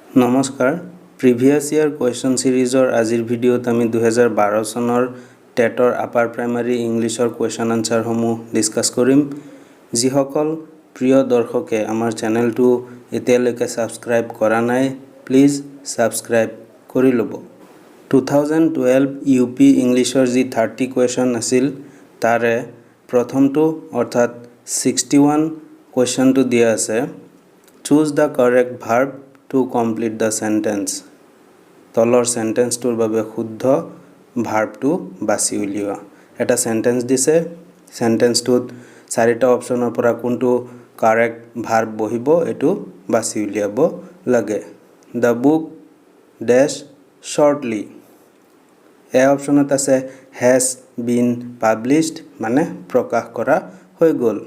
নমস্কাৰ previous year question সিৰিজৰ আজিৰ ভিডিঅ'ত আমি 2012 চনৰ টেটৰ আপাৰ প্ৰাইমাৰী ইংলিছৰ কোৱেশ্চন আনসাৰ সমূহ ডিসকাস কৰিম যিসকল প্ৰিয় দৰ্শকে আমাৰ চেনেলটো এতিয়ালৈকে সাবস্ক্ৰাইব কৰা নাই প্লিজ সাবস্ক্ৰাইব কৰি ল'ব 2012 ইউপি ইংলিছৰ যি 30 কোৱেশ্চন আছিল তাৰে প্ৰথমটো অৰ্থাৎ 61 কোৱেশ্চনটো দিয়া আছে choose da correct verb to complete the sentence তলৰ সেন্টেন্সটোৰ বাবে শুদ্ধ ভাৰ্বটো বাছি উলিওৱা এটা সেন্টেন্স দিছে সেন্টেন্সটোত চাৰিটা অপচনৰ পৰা কোনটো কাৰেক্ট ভাৰ্ব বহিব এটো বাছি উলিয়াব লাগে the book dash shortly এই অপচনত আছে has been published মানে প্ৰকাশ কৰা হৈ গল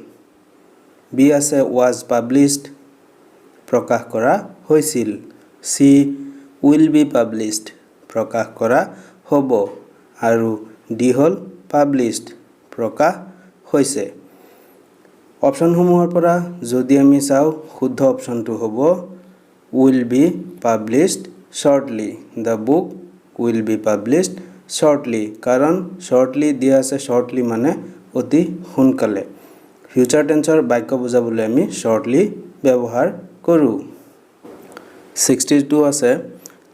বি আছে was published প্ৰকাশ কৰা হৈছিল সি will be published প্ৰকাশ কৰা হ'ব আৰু ডি হল published প্ৰকাশ হৈছে অপচনসমূহৰ পৰা যদি আমি চাও শুদ্ধ অপচনটো হ'ব will be published shortly the book will be published shortly কাৰণ shortly দিয়া আছে shortly মানে অতি সোনকালে ফিউচাৰ টেন্সৰ বাক্য বুজাবলৈ আমি shortly ব্যৱহাৰ কৰো 62 আছে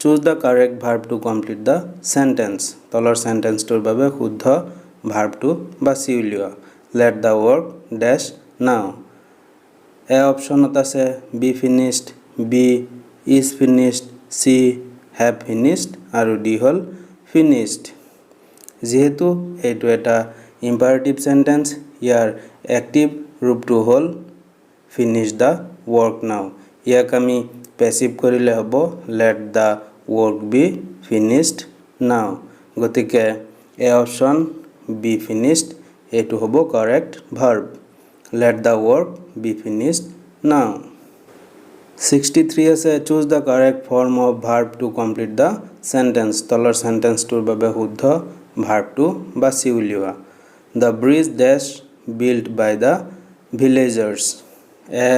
choose the correct verb to complete the sentence তলৰ সেন্টেন্সটোৰ বাবে শুদ্ধ ভাৰ্বটো বাছি উলিওৱা let the work dash now এই অপচনত আছে be finished b is finished c have finished আৰু d হল finished যেহেতু এইটো এটা ইম্পাৰেটিভ সেন্টেন্স ইয়াৰ এক্টিভ ৰূপটো হল finish the work now ইয়াক আমি পেসিভ কৰিলে হ'ব let the work be finished now গতিকে এই অপচন be finished এটো হ'ব correct verb let the work be finished now 63 আছে choose the correct form of verb to complete the sentence তলৰ সেন্টেন্সটোৰ বাবে শুদ্ধ ভাৰ্বটো বাছি উলিওৱা the bridge dash built by the villagers এ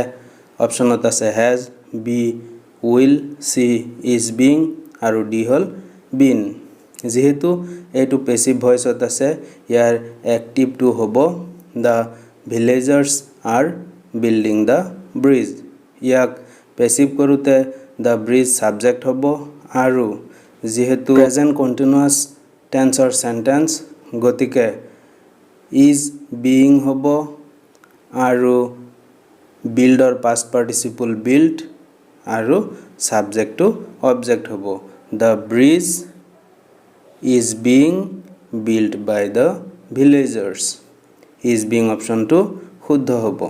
অপচনত আছে has be will see is being আৰু D hall been যেহেতু এটো পেসিভ ভয়েসত আছে ইয়াৰ এক্টিভ টু হ'ব the villagers are building the bridge ইয়াক পেসিভ কৰোতে the bridge সাবজেক্ট হ'ব আৰু যেহেতু প্ৰেজেন্ট কন্টিনিউয়াস টেন্সৰ সেন্টেন্স গতিকে is being হ'ব আৰু builder past participle built আৰু সাবজেক্ট টু অবজেক্ট হ'ব the bridge is being built by the villagers is being option to শুদ্ধ হ'ব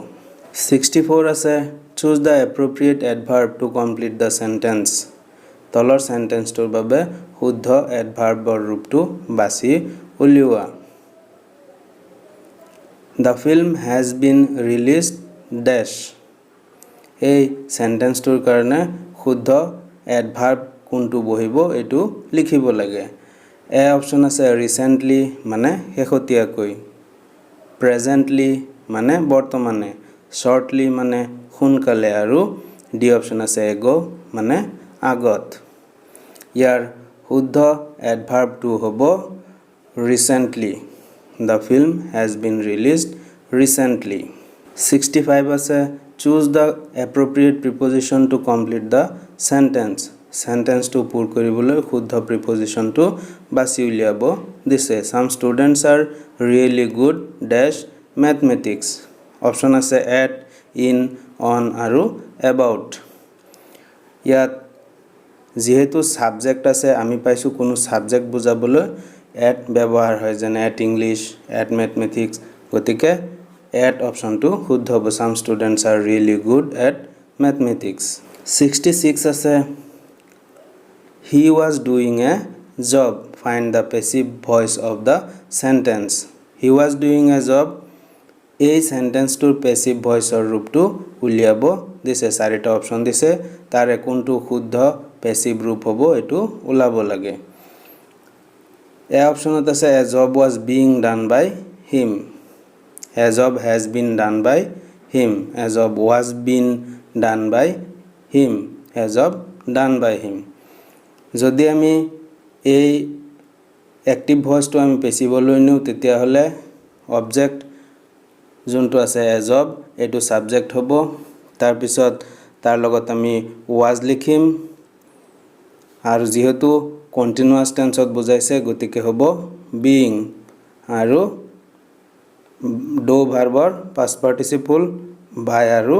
64 আছে choose the appropriate adverb to complete the sentence তলৰ সেন্টেন্সটোৰ বাবে শুদ্ধ এডভাৰ্বৰ ৰূপটো বাছি উলিওৱা the film has been released dash এই সেন্টেন্সটোৰ কাৰণে শুদ্ধ এডভাৰ্ব কোনটো বহিব এটো লিখিব লাগে এ অপচন আছে ৰিসেন্টলি মানে শেহতীয়াকৈ প্ৰেজেন্টলি মানে বৰ্তমানে শৰ্টলি মানে সোনকালে আৰু ডি অপচন আছে এগো মানে আগত ইয়াৰ শুদ্ধ এডভাৰ্বটো হ'ব recently the film has been released recently 65 আছে choose the appropriate preposition to complete the sentence sentence to পূৰ কৰিবলৈ শুদ্ধ preposition to বাছি উলিয়াব দিছে some students are really good dash mathematics option আছে at in on আৰু about ইয়াত যেহেতু সাবজেক্ট আছে আমি পাইছো কোনো সাবজেক্ট বুজাবলৈ at ব্যৱহাৰ হয় যেনে at english at mathematics গতিকে at option to শুদ্ধ হ'ব some students are really good at mathematics 66 আছে he was doing a job find the passive voice of the sentence he was doing a job এই সেন্টেন্সটোৰ passive ভয়েসৰ ৰূপটো উলিয়াব দিছে চাৰিটা option দিছে তাৰে কোনটো শুদ্ধ পেসিভ ৰূপ হ'ব এটো উলাব লাগে এই অপচনত আছে a job was being done by him a job has been done by him a job was been done by him a job done by him. যদি আমি এই অ্যাক্টিভ ভয়েসটো আমি পেছিবলৈ নিউ তেতিয়া হলে অবজেক্ট যোনটো আছে এজ অব এটো subject হ'ব তাৰ পিছত তাৰ লগত আমি was লিখিম আৰু যেহেতু কন্টিনিউয়াস টেন্সত বুজাইছে গতিকে হ'ব being আৰু do ভাৰ্বৰ past participle by আৰু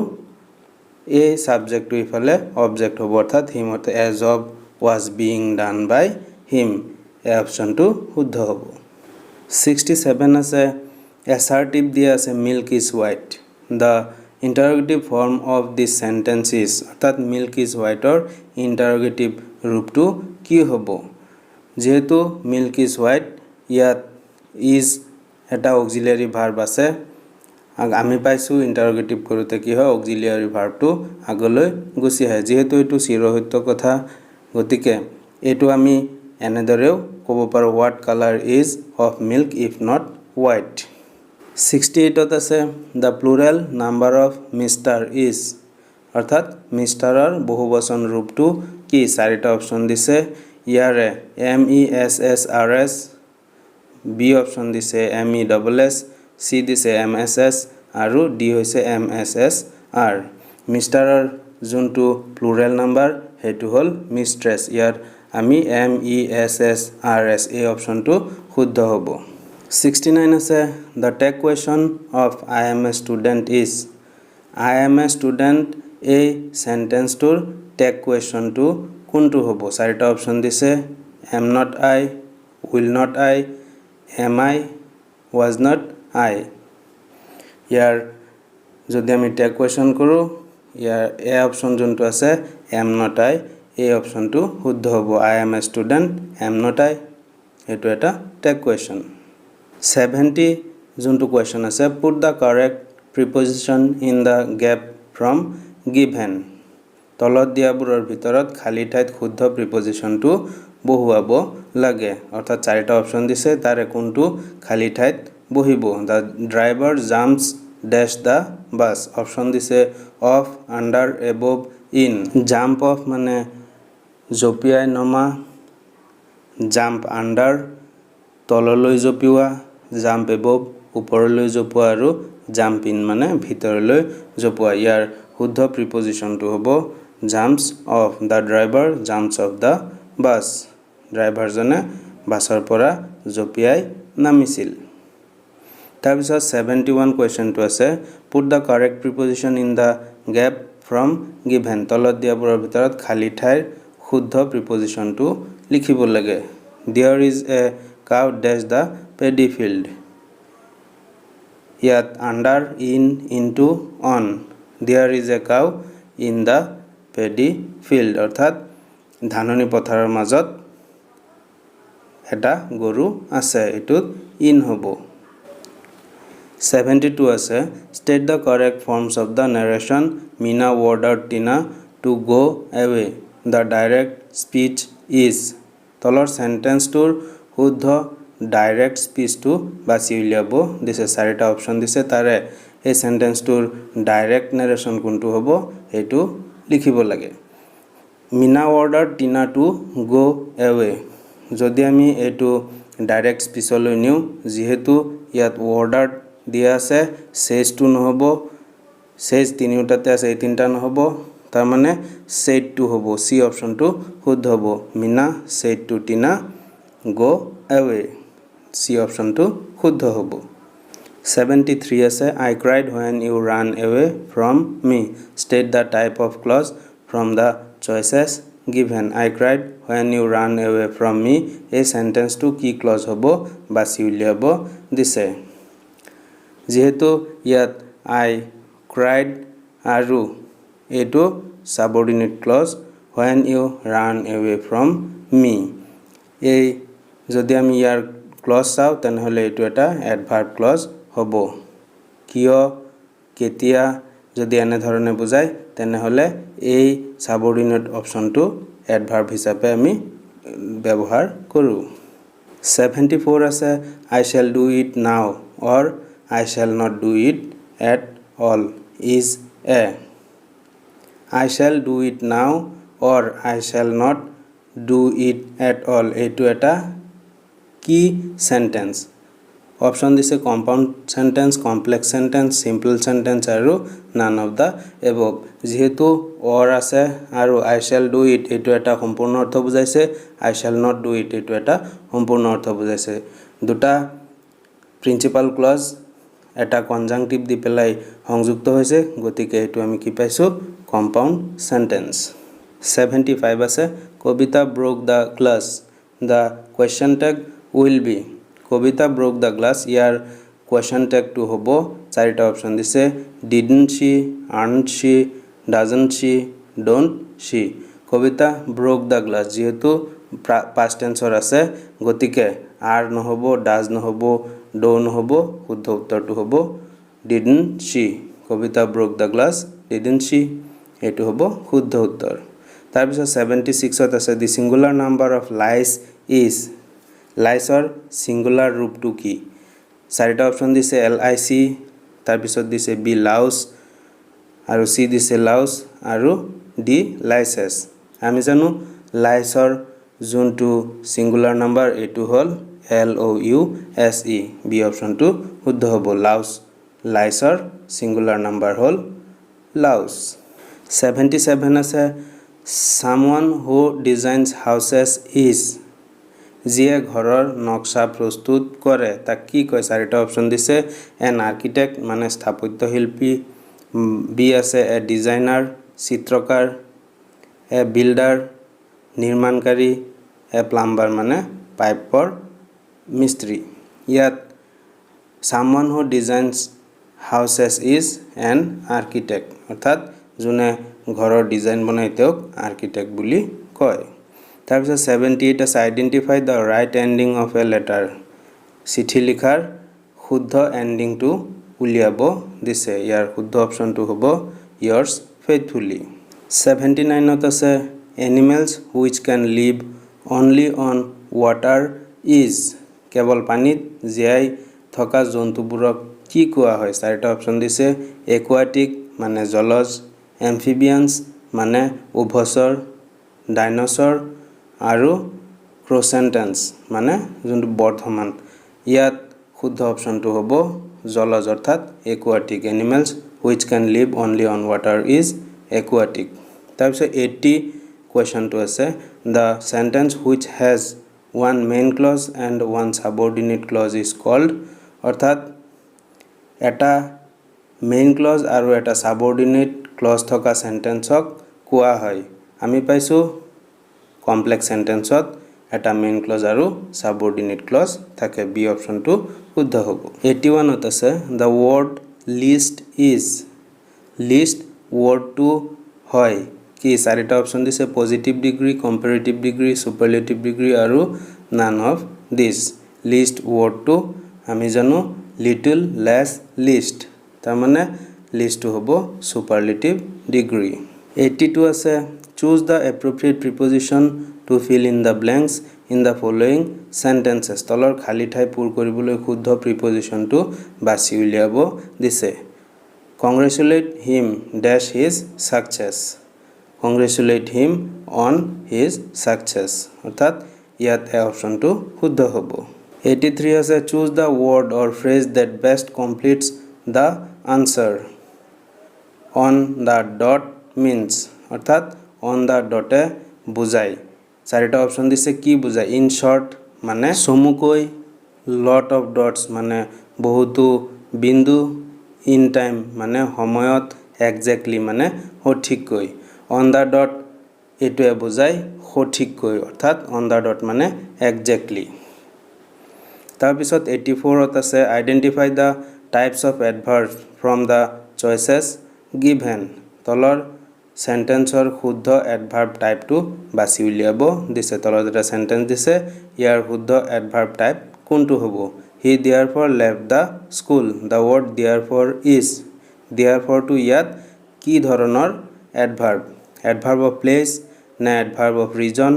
এই সাবজেক্টটো ইফালে অবজেক্ট হ'ব অৰ্থাৎ him as of was being done by him এই অপশনটো শুদ্ধ হ'ব 67 আছে assertive দিয়া আছে milk is white the interrogative form of this sentence is অর্থাৎ milk is white or interrogative ৰূপটো কি হ'ব যেহেতু milk is white ইয়াত is এটা auxiliary verb আছে আমি পাইছো ইন্টারোগেটিভ কৰোতে কি হয় অক্সিলিয়াৰি ভাৰ্বটো আগলৈ গুছি আহে যেহেতু এটো চিৰহত্য কথা গতিকে এটো আমি এনেদৰেও ক'ব পাৰো what color is of milk if not white 68 ত আছে the plural number of Mr is অর্থাৎ মিস্টাৰৰ বহুবচন ৰূপটো কি চাৰিটা অপচন দিছে ইয়াৰে M E S S R S B option দিছে M E S S C দিছে M S S আৰু D হৈছে M S S R মিস্টাৰৰ যোনটো প্লুৰেল নাম্বাৰ হেতু হল মিস্ট্ৰেছ ইয়াৰ আমি M E S S R S এই অপচনটো শুদ্ধ হ'ব 69 আছে the tag question of I am a student is I am a student এই সেন্টেন্সটোৰ tag questionটো কোনটো হ'ব চাৰিটা অপচন দিছে am not I will not I am I was not I ইয়াৰ যদি আমি tag question কৰো ইয়াৰ এই অপচন যোনটো আছে am not I এই অপচনটো শুদ্ধ হ'ব I am a student am not I এটো এটা tag question 70 যোনটো question আছে put the correct preposition in the gap from given তলত দিয়াবোৰৰ ভিতৰত খালি ঠাইত শুদ্ধ প্ৰিপজিশনটো বহুৱাব লাগে অৰ্থাৎ চাৰিটা অপচন দিছে তাৰে কোনটো খালি ঠাইত বহিব the driver jumps dash the bus option দিছে off under above in jump off মানে জপিয়াই নমা jump under তললৈ জপিওৱা jump above ওপৰলৈ জপোৱা আৰু jump in মানে ভিতৰলৈ জপোৱা ইয়াৰ শুদ্ধ প্ৰিপজিশনটো হ'ব jumps off the driver jumps off the bus driver জনে বাছৰ পৰা জপিয়াই নামিছিল তাৰ পিছত 71 কোৱেশ্চনটো আছে put the correct preposition in the gap from given তলত দিয়াবোৰৰ ভিতৰত খালি ঠাইৰ শুদ্ধ প্ৰিপজিশনটো লিখিব লাগে there is a cow dash the paddy field ইয়াত under in into on there is a cow in the paddy field অৰ্থাৎ ধাননি পথাৰৰ মাজত এটা গৰু আছে এটুত in হ'ব 72 আছে state the correct forms of the narration Mina ordered Tina to go away the direct speech is তলৰ সেন্টেন্সটোৰ শুদ্ধ ডাইৰেক্ট স্পিচটো বাছি উলিয়াব দিছে চাৰিটা অপচন দিছে তাৰে এই সেন্টেন্সটোৰ ডাইৰেক্ট নাৰেশন কোনটো হ'ব এটো লিখিব লাগে Mina ordered Tina to go away যদি আমি এটো ডাইৰেক্ট স্পিচলৈ নিউ যেহেতু ইয়াত ordered দিয়া আছে says to নহব says তিনিটাতে আছে এই তিনটা নহব তাৰ মানে said to হ'ব সি অপচনটো শুদ্ধ হ'ব Mina said to Tina go away সি অপচনটো শুদ্ধ হ'ব 73 আছে I cried when you ran away from me state the type of clause from the choices given I cried when you ran away from me এই সেন্টেন্সটো কি close হ'ব বাছি উলিয়াব দিছে যেহেতু ইয়াত I cried আৰু এটো subordinate clause when you ran away from me এই যদি আমি ইয়াৰ ক্লজ চাও তেনেহলে এটো এটা adverb clause হ'ব কিয় কেতিয়া যদি এনে ধৰণে বুজায় তেনেহলে এই subordinate অপচনটো adverb হিচাপে আমি ব্যৱহাৰ কৰো 74 আছে I shall do it now or I shall not do it at all is a I shall do it now or I shall not do it at all এইটো এটা কি সেন্টেন্স অপশন দিছে compound sentence complex sentence simple sentence আৰু none of the above যেহেতু or আছে আৰু I shall do it এইটো এটা সম্পূৰ্ণ অৰ্থ বুজাইছে I shall not do it এইটো এটা সম্পূৰ্ণ অৰ্থ বুজাইছে দুটা প্ৰিন্সিপাল ক্লজ এটা কনজাংটিভ দি পেলাই সংযুক্ত হৈছে গতিকে এটো আমি কি পাইছো কম্পাউন্ড সেন্টেন্স 75 আছে Kabita broke the glass the question tag will be Kabita broke the glass ইয়াৰ question tag to হবো চাৰিটা অপচন দিছে didn't she aren't she doesn't she don't she Kabita broke the glass যেহেতু past tense আছে গতিকে are নহবো does নহবো do নহবো শুদ্ধ উত্তৰটো হবো didn't she Kabita broke the glass didn't she এটো হবো শুদ্ধ উত্তৰ তাৰ পিছত 76 ত আছে the singular number of lice is liceৰ singular ৰূপটো কি চাৰিটা অপচন দিছে lic তাৰ পিছত দিছে b louse আৰু c দিছে louse আৰু d lices আমি জানো liceৰ যোনটো singular number এটো হল louse b অপচনটো শুদ্ধ হ'ব louse liceৰ singular number হল louse 77 আছে someone who designs houses is যিয়ে ঘৰৰ নকশা প্ৰস্তুত কৰে তাক কি কয় চাৰিটা অপচন দিছে an architect মানে স্থাপত্য শিল্পী বি আছে a designer চিত্ৰকাৰ a builder নিৰ্মাণকাৰী a plumber মানে পাইপৰ মিস্ত্ৰী ইয়াত someone who designs houses is an architect অৰ্থাৎ যোনে ঘৰৰ ডিজাইন বনাই তেওঁক আৰ্কিটেক্ট বুলি কয় তাৰপিছত 78 আছে identify the right ending of a letter চিঠি লিখাৰ শুদ্ধ এন্ডিংটো উলিয়াব দিছে ইয়াৰ শুদ্ধ অপচনটো হ'ব yours faithfully 79 ত আছে animals which can live only on water is কেৱল পানীত জীয়াই থকা জন্তুবোৰক কি কোৱা হয় চাৰিটা অপচন দিছে aquatic মানে জলজ amphibians মানে উভচৰ ডাইনোসৰ আৰু ক্ৰচেন্টেন্স মানে যোনটো বৰ্ধমান ইয়াত শুদ্ধ অপচনটো হ'ব জলজ অৰ্থাৎ aquatic animals which can live only on water is aquatic তাৰপিছত 80 কোৱেশ্চনটো আছে the sentence which has one main clause and one subordinate clause is called অৰ্থাৎ এটা মেইন ক্লজ আৰু এটা সাবঅৰ্ডিনেট ক্লজ থকা সেন্টেন্সক কোৱা হয় আমি পাইছো কমপ্লেক্স সেন্টেন্সত এটা মেইন ক্লজ আৰু সাবঅৰ্ডিনেট ক্লজ থাকে বি অপচনটো শুদ্ধ হ'ব 81 ত আছে the word list is list wordটো হয় কি চাৰিটা অপচন দিছে positive degree comparative degree superlative degree আৰু none of this list wordটো আমি জানো little less list তাৰ মানে লিষ্টটো হ'ব সুপাৰলেটিভ ডিগ্ৰী 82 আছে choose the appropriate preposition to fill in the blanks in the following sentences তলৰ খালি ঠাই পূৰ কৰিবলৈ শুদ্ধ প্ৰিপজিশনটো বাছি উলিয়াব দিছে congratulate him dash his success congratulate him on his success অৰ্থাৎ ইয়াত এই অপচনটো শুদ্ধ হ'ব 83 আছে choose the word or phrase that best completes the answer on the dot means অৰ্থাৎ on the dot এ বুজায় চাৰিটা অপচন দিছে কি বুজায় in short মানে সমুকৈ lot of dots মানে বহুতো বিন্দু in time মানে সময়ত exactly মানে সঠিককৈ on the dot এটোৱে বুজায় সঠিককৈ অৰ্থাৎ on the dot মানে exactly তাৰ পিছত 84 ত আছে identify the types of adverbs from the choices given তলৰ সেন্টেন্সৰ শুদ্ধ adverb type টো বাছি উলিয়াব দিছে তলত এটা সেন্টেন্স দিছে ইয়াৰ শুদ্ধ adverb type কোনটো হ'ব he therefore left the school the word therefore is therefore to ইয়াত কি ধৰণৰ adverb adverb of place না adverb of region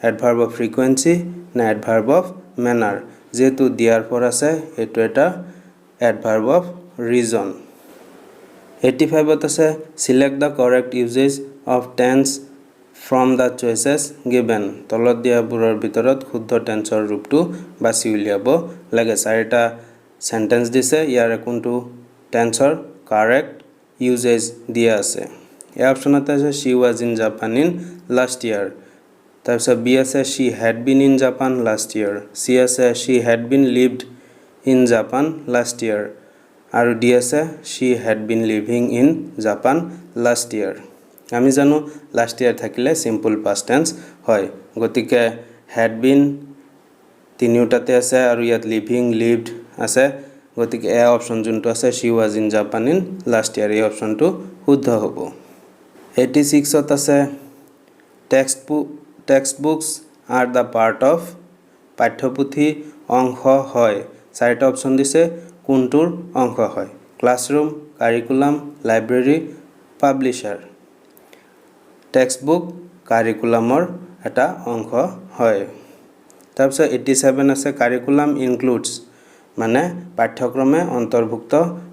adverb of frequency না adverb of manner যেহেতু therefore আছে এটো এটা adverb of reason 85 ত আছে select the correct uses of tense from the choices given তলত দিয়াবোৰৰ ভিতৰত শুদ্ধ টেন্সৰ ৰূপটো বাছি উলিয়াব লাগে চাৰিটা সেন্টেন্স দিছে ইয়াৰ কোনটো টেন্সৰ কাৰেক্ট ইউজেজ দিয়া আছে এই অপচনতে আছে she was in Japan in last year তাৰপিছত বি আছে she had been in Japan last year সি আছে she had been lived in Japan last year আৰু ডি আছে she had been living in Japan last year আমি জানো last year থাকিলে simple past tense হয় গতিকে had been তিনিওটাতে আছে আৰু ইয়াত লিভিং লিভড আছে গতিকে এ অপচন যোনটো আছে she was in Japan in last year এই অপচনটো শুদ্ধ হ'ব 86 ত আছে text books are the part of পাঠ্যপুথি অংশ হয় চাৰিটা অপচন দিছে কোনটোৰ অংশ হয় classroom curriculum library publisher textbook কাৰিকুলামৰ এটা অংশ হয় তাৰপিছত 87 আছে কাৰিকুলাম ইনক্লুডস মানে পাঠ্যক্ৰমে অন্তৰ্ভুক্ত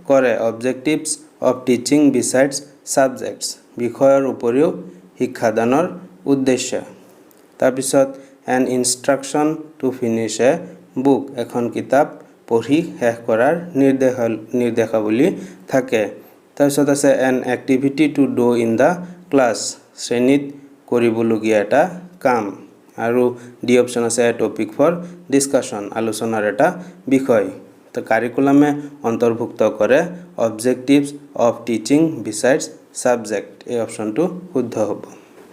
কৰে objectives of teaching besides subjects বিষয়ৰ উপৰিও শিক্ষাদানৰ উদ্দেশ্য তাৰপিছত N instruction to finish A book এখন কিতাপ পঢ়ি শেষ কৰাৰ নিৰ্দেশাৱলী থাকে তাৰপিছত আছে N activity to do in the class শ্ৰেণীত কৰিবলগীয়া এটা কাম আৰু ডি অপচন আছে টপিক ফৰ ডিসকাশন আলোচনাৰ এটা বিষয় তো কাৰিকুলামে অন্তৰ্ভুক্ত কৰে objectives of teaching besides subject এই অপচনটো শুদ্ধ হ'ব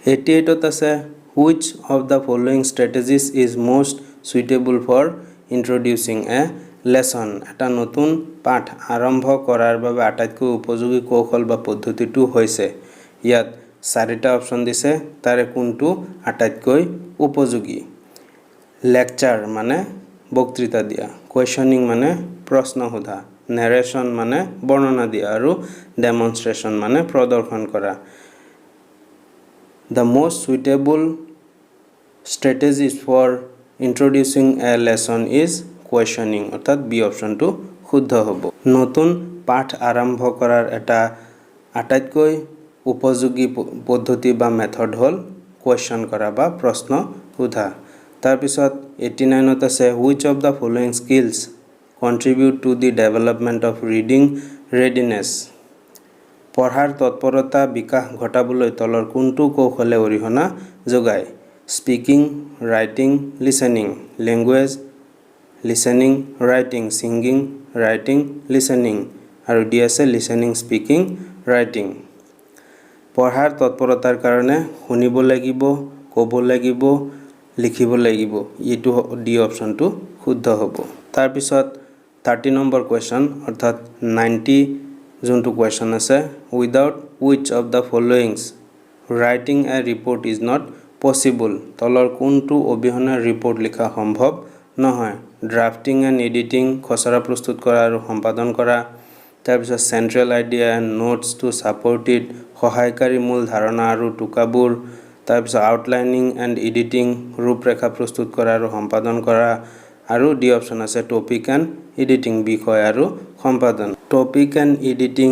88 ত আছে which of the following strategies is most suitable for introducing a lesson এটা নতুন পাঠ আৰম্ভ কৰাৰ বাবে আটাইতকৈ উপযোগী কৌশল বা পদ্ধতিটো হৈছে ইয়াত চাৰিটা অপচন দিছে তাৰে কোনটো আটাইতকৈ উপযোগী লেকচাৰ মানে বক্তৃতা দিয়া কোৱেশ্চনিং মানে প্ৰশ্ন সোধা নেৰেশন মানে বৰ্ণনা দিয়া আৰু ডেমনস্ট্ৰেশন মানে প্ৰদৰ্শন কৰা The most suitable strategies for introducing a lesson is questioning অর্থাৎ বি অপশনটো শুদ্ধ হ'ব নতুন পাঠ আৰম্ভ কৰাৰ এটা আটাইতকৈ উপযোগী পদ্ধতি বা মেথড হ'ল কোৱেশ্চন কৰা বা প্ৰশ্ন সোধা তাৰ পিছত 89 ত আছে which of the following skills contribute to the development of reading readiness পঢ়াৰ তৎপৰতা বিকাশ ঘটাবলৈ তলৰ কোনটো কৌশলে অৰিহণা যোগায় speaking writing listening language listening writing singing writing listening আৰু ডি আছে লিসেনিং স্পিকিং ৰাইটিং পঢ়াৰ তৎপৰতাৰ কাৰণে শুনিব লাগিব ক'ব লাগিব লিখিব লাগিব এইটো ডি অপচনটো শুদ্ধ হ'ব তাৰ পিছত 30 নম্বৰ কোৱেশ্চন অৰ্থাৎ 90 যোনটো কোৱেশ্চন আছে without which of the followings writing a report is not possible তলৰ কোনটো অবিহনে ৰিপোৰ্ট লিখা সম্ভৱ নহয় ড্ৰাফটিং এণ্ড এডিটিং খচৰা প্ৰস্তুত কৰা আৰু সম্পাদন কৰা তাৰ পিছত central idea and notes to support it সহায়কাৰী মূল ধাৰণা আৰু টুকাবোৰ তাৰ পিছত আউটলাইনিং এণ্ড এডিটিং ৰূপৰেখা প্ৰস্তুত কৰা আৰু সম্পাদন কৰা আৰু ডি অপচন আছে টপিক এণ্ড এডিটিং বিষয় আৰু সম্পাদন টপিক এণ্ড এডিটিং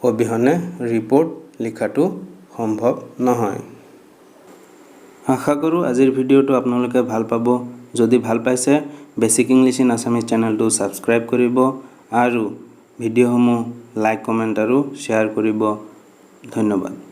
অবিহনে ৰিপোৰ্ট লিখাটো সম্ভৱ নহয় আশা কৰোঁ আজিৰ ভিডিঅ'টো আপোনালোকে ভাল পাব যদি ভাল পাইছে বেসিক ইংলিশ ইন আসামিজ চেনেলটো সাবস্ক্ৰাইব কৰিব আৰু ভিডিঅ'সমূহ লাইক কমেন্ট আৰু শ্বেয়াৰ কৰিব ধন্যবাদ